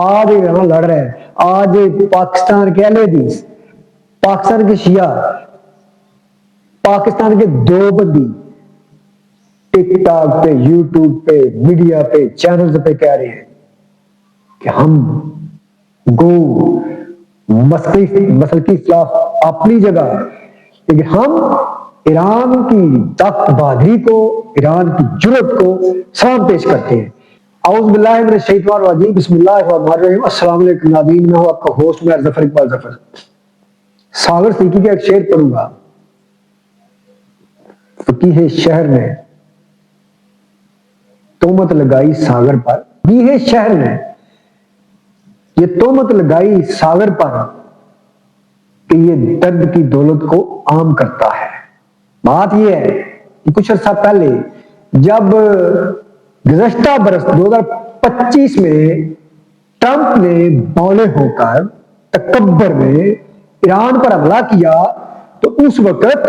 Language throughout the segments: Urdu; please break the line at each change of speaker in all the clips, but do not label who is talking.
آج ایران لڑ رہا ہے، آج پاکستان کے اہل حدیث، پاکستان کے شیعہ، پاکستان کے دیوبندی ٹک ٹاک پہ، یوٹیوب پہ، میڈیا پہ، چینلز پہ کہہ رہے ہیں کہ ہم گو مسل کی اصلاح اپنی جگہ، لیکن ہم ایران کی طاقت بہادری کو، ایران کی جرأت کو سلام پیش کرتے ہیں۔ اعوذ باللہ من الشیطان الرجیم، بسم اللہ الرحمن الرحیم۔ السلام علیکم ناظرین، میں ہوں آپ کا ہوسٹ میں ظفر اقبال ظفر۔ ساگر سیکی کا ایک شعر پڑھوں گا۔ فقیہ شہر نے تہمت لگائی ساگر پر، فقیہ شہر نے یہ تہمت لگائی ساگر پر کہ یہ درد کی دولت کو عام کرتا ہے۔ بات یہ ہے کہ کچھ عرصہ پہلے جب گزشتہ برس 2025 میں ٹرمپ نے بولے ہو کر تکبر میں ایران پر حملہ کیا تو اس وقت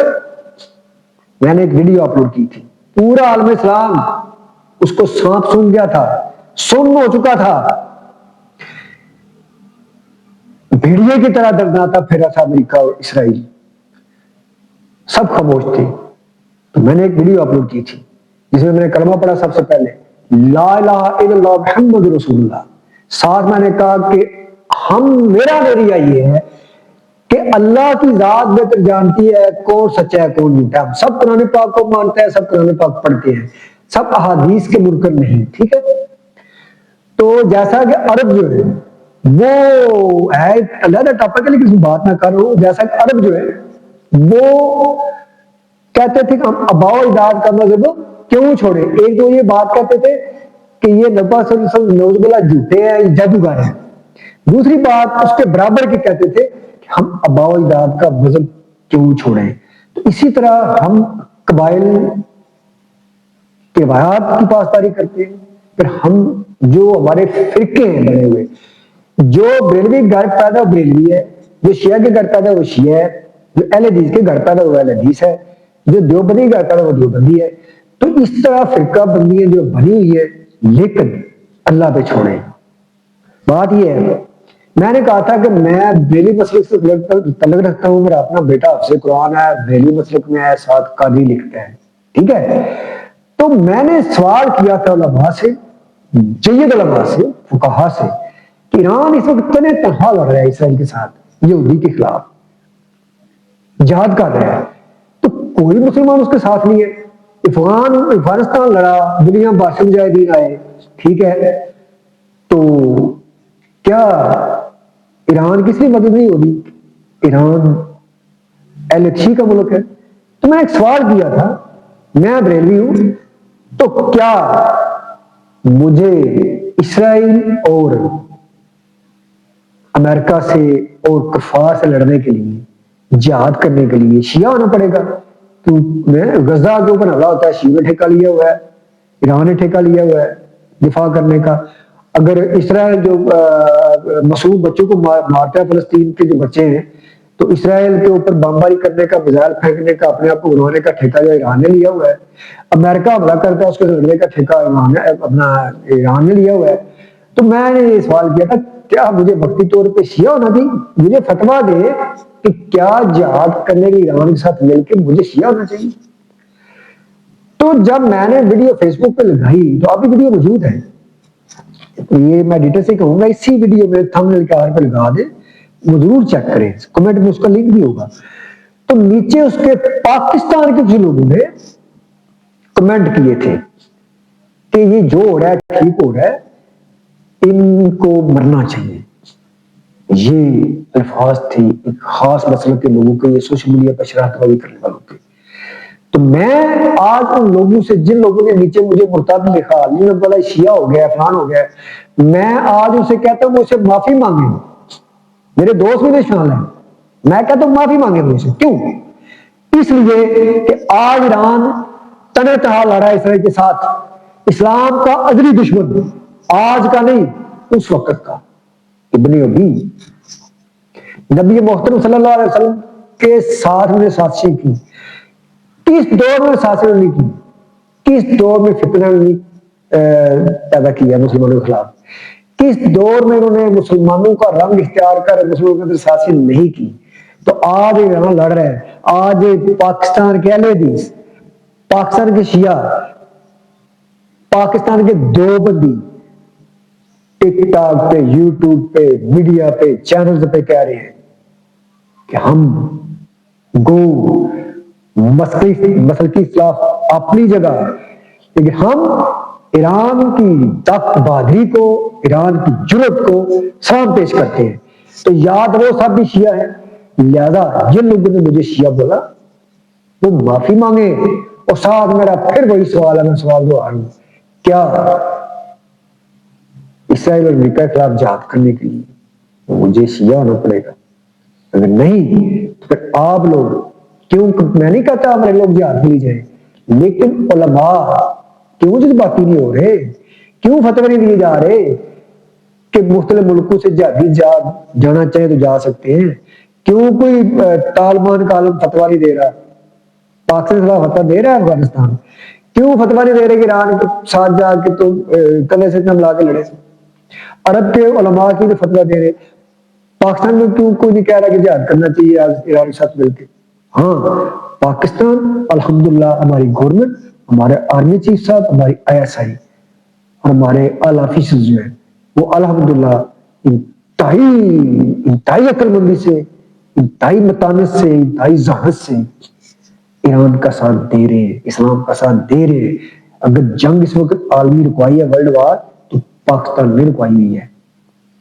میں نے ایک ویڈیو اپلوڈ کی تھی، پورا عالم اسلام اس کو سانپ سونگ گیا تھا، سن ہو چکا تھا، بھیڑیے کی طرح دردناتا پھرا تھا امریکہ اور اسرائیل، سب خاموش تھے۔ تو میں نے ایک ویڈیو اپلوڈ کی تھی جس میں میں نے کلمہ پڑھا سب سے پہلے، لا الہ الا اللہ محمد رسول اللہ۔ ساتھ میں نے کہا کہ میرا نظریہ یہ ہے کہ اللہ کی ذات بہتر جانتی ہے کون سچا ہے کون جھوٹا ہے۔ ہم سب قرآن پاک کو مانتے ہیں، سب قرآن پاک پڑھتے ہیں، سب احادیث کے منکر نہیں، ٹھیک ہے۔ تو جیسا کہ عرب جو ہے وہ ہے علیحدہ ٹاپک ہے، لیکن اس میں بات نہ کر رہا ہوں۔ جیسا کہ عرب جو ہے وہ کہتے تھے کہ ہم آباء و اجداد کا مذہب کیوں چھوڑے۔ ایک تو یہ بات کہتے تھے کہ یہ نبی صلی اللہ علیہ وسلم نعوذ باللہ جھوٹے ہیں، جادوگر ہیں۔ دوسری بات اس کے برابر کی کہتے تھے کہ ہم آباء و اجداد کا مذہب کیوں چھوڑیں۔ تو اسی طرح ہم قبائل کے روایات کی پاسداری کرتے ہیں، پھر ہم جو ہمارے فرقے ہیں بنے ہوئے، جو بریلوی گھر پیدا بریلوی ہے، جو شیعہ کے گھر پیدا وہ شیعہ ہے، جو اہل حدیث کے گھر پیدا وہ اہل حدیث ہے، جو دیوبندی کا گھر پیدا وہ دیوبندی ہے۔ تو اس طرح فرقہ بندیاں جو بنی ہوئی ہے، لیکن اللہ پہ چھوڑیں۔ بات یہ ہے، میں نے کہا تھا کہ میں بریلوی مسلک سے تعلق رکھتا ہوں، میرا اپنا بیٹا حافظ قرآن ہے، بریلوی مسلک میں ہے، ساتھ قادری لکھتا ہے، ٹھیک ہے۔ تو میں نے سوال کیا تھا علماء سے، جید علماء سے، فقہاء سے، کہ ایران اس وقت تنے تنہا لڑ رہا ہے اسرائیل کے ساتھ، یہودی کے خلاف جہاد کر رہا ہے، تو کوئی مسلمان اس کے ساتھ نہیں ہے۔ افغانستان لڑا، دنیا بادشاہ مجاہدین آئے، ٹھیک ہے، تو کیا ایران کس لیے مدد نہیں ہوگی؟ ایران اہل شیعہ کا ملک ہے۔ تو میں ایک سوال کیا تھا، میں بریلوی ہوں، تو کیا مجھے اسرائیل اور امریکہ سے اور کفار سے لڑنے کے لیے، جہاد کرنے کے لیے شیعہ ہونا پڑے گا؟ تو میں غزہ کے اوپر حملہ ہوتا ہے، شیعہ نے ٹھیکہ لیا ہوا ہے، ایران نے ٹھیکہ لیا ہوا ہے دفاع کرنے کا۔ اگر اسرائیل جو معصوم بچوں کو مارتا ہے، فلسطین کے جو بچے ہیں، تو اسرائیل کے اوپر بمباری کرنے کا، میزائل پھینکنے کا، اپنے آپ کو اڑانے کا ٹھیکہ جو ایران نے لیا ہوا ہے۔ امریکہ حملہ کرتا ہے، اس کے لڑنے کا ٹھیکہ ایران نے لیا ہوا ہے۔ تو میں نے یہ سوال کیا تھا، کیا مجھے وقتی طور پہ شیعہ ہونا تھی؟ مجھے فتویٰ دے کہ کیا جہاد کرنے کے ایران کے ساتھ مل کے مجھے شیعہ ہونا چاہیے؟ تو جب میں نے ویڈیو فیس بک پہ لگائی تو ابھی ویڈیو موجود ہے، یہ میں ایڈیٹر سے کہوں گا اسی ویڈیو میں تھمبنیل کے آخر پہ لگا دے، وہ ضرور چیک کریں، کمنٹ میں اس کا لنک بھی ہوگا۔ تو نیچے اس کے پاکستان کے کچھ لوگوں نے کمنٹ کیے تھے کہ یہ جو ہو رہا ہے ٹھیک ہو رہا ہے، ان کو مرنا چاہیے۔ یہ الفاظ تھی ایک خاص مسلک کے لوگوں کے، یہ سوشل میڈیا پر شرارت بازی کرنے والوں کے۔ تو میں آج ان لوگوں سے، جن لوگوں نے نیچے مجھے مرتد لکھا، جنہوں نے بولا شیعہ ہو گیا، فلان ہو گیا، میں آج ان سے کہتا ہوں مجھ سے معافی مانگیں۔ میرے دوست بھی شامل ہیں، میں کہتا ہوں معافی مانگیں مجھ سے۔ کیوں؟ اس لیے کہ آج ایران تنے تہا لڑا ہے اسرائیل کے ساتھ، اسلام کا ازلی دشمن، آج کا نہیں اس وقت کا، ابن ابی نبی محترم صلی اللہ علیہ وسلم کے ساتھ میں سازشیں کی، کس دور میں سازشیں نہیں کی، کس دور میں فتنہ نہیں پیدا کیا مسلمانوں کے خلاف، کس دور میں انہوں نے مسلمانوں کا رنگ اختیار کر مسلمانوں کے اندر سازشیں نہیں کی، تو آج ایران لڑ رہا ہے. آج پاکستان کے اہل حدیث، پاکستان کے شیعہ، پاکستان کے دیوبندی ٹک ٹاک پہ، یوٹیوب پہ، میڈیا پہ، چینلز پہ کہہ رہے ہیں کہ ہم گو مسلکی اختلاف اپنی جگہ، لیکن ہم ایران کی طاقت بہادری کو، ایران کی جرأت کو سلام پیش کرتے ہیں. تو یاد وہ سب بھی شیعہ ہیں، لہذا جن لوگوں نے مجھے شیعہ بولا وہ معافی مانگے. اور ساتھ میرا پھر وہی سوال ہے، میں سوال دو آ رہا ہوں، کیا اسرائیل اور امریکہ کے خلاف جہاد کرنے کے لیے مجھے شیعہ ہونا پڑے گا؟ اگر نہیں تو پھر آپ لوگ کیوں، میں نہیں کہتا ہمارے لوگ جہاد کے لیے جائیں، لیکن علماء کیوں جذباتی نہیں ہو رہے؟ کیوں فتوے نہیں دیے جا رہے کہ مختلف ملکوں سے جہادی جانا چاہے تو جا سکتے ہیں؟ کیوں کوئی طالبان کا عالم فتوا نہیں دے رہا؟ پاکستان کے خلاف فتوا دے رہا ہے افغانستان، کیوں فتوا نہیں دے رہے کہ ایران کے ساتھ جا کے تو کلے سے ملا کے لڑے؟ عرب کے علماء کی تو فتوا دے رہے، پاکستان میں کیوں کوئی نہیں کہہ رہا کہ جہاد کرنا چاہیے آج ایران کے ساتھ مل کے؟ ہاں پاکستان الحمدللہ، ہماری گورنمنٹ، ہمارے آرمی چیف صاحب، ہماری ISI اور ہمارے اعلیٰ آفیسرز جو ہیں وہ الحمدللہ انتہائی عقل مندی سے، انتہائی متانت سے، انتہائی ذہانت سے ایران کا ساتھ دے رہے ہیں، اسلام کا ساتھ دے رہے ہیں. اگر جنگ اس وقت عالمی رکوائی ہے، ورلڈ وار، تو پاکستان میں رکوائی ہوئی ہے.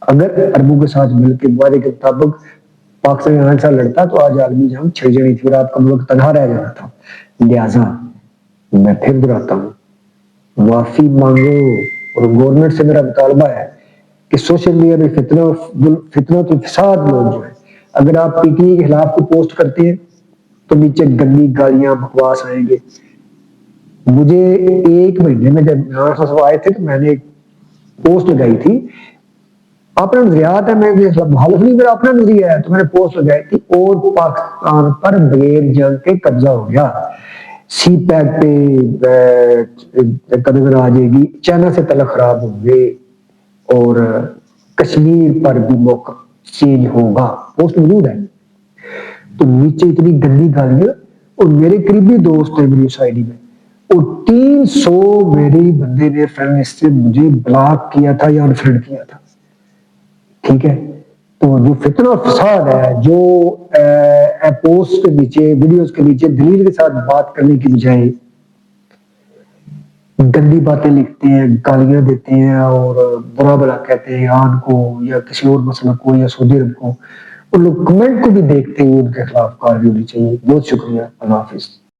اگر عربوں کے ساتھ مل کے معاہدے کے مطابق پاکستان ایران کے ساتھ لڑتا تو آج عالمی جنگ چھڑ جانی تھی اور آپ کا ملک تنہا رہ جانا تھا. لہٰذا میں پھر دہراتا ہوں، معافی مانگو. اور گورنمنٹ سے میرا مطالبہ ہے کہ سوشل میڈیا میں فتنہ تو فساد لوگ جو ہیں، اگر آپ PTI کے خلاف کو پوسٹ کرتے ہیں تو نیچے گندی گالیاں بکواس آئیں گے. مجھے 1 مہینے میں جب صاحب آئے تھے تو میں نے ایک پوسٹ لگائی تھی، اپنا نظریات ہے، میں مخالف نہیں، میرا اپنا نظریہ ہے، تو میں نے پوسٹ لگائی تھی، اور پاکستان پر بغیر جنگ کے قبضہ ہو گیا. سی پیک پہ قدم آ جائے گی، چائنا سے تعلق خراب ہوں گے، اور کشمیر پر بھی موقع چینج ہوگا. پوسٹ موجود ہے. تو نیچے اتنی گندی گالیاں، اور میرے قریبی دوست ہیں میری اس ID میں، اور 300 میری بندے نے فرینڈ سے مجھے بلاک کیا تھا یا انفرینڈ کیا تھا. ٹھیک ہے، تو جو فتنہ اور فساد ہے، جو پوسٹ کے نیچے، ویڈیوز کے نیچے دلیل کے ساتھ بات کرنے کی بجائے گندی باتیں لکھتے ہیں، گالیاں دیتے ہیں اور برا بلا کہتے ہیں ایران کو یا کسی اور مسئلہ کو یا سعودی عرب کو، ان لوگ کمنٹ کو بھی دیکھتے ہوئے ان کے خلاف کارروائی ہونی چاہیے. بہت شکریہ. اللہ حافظ.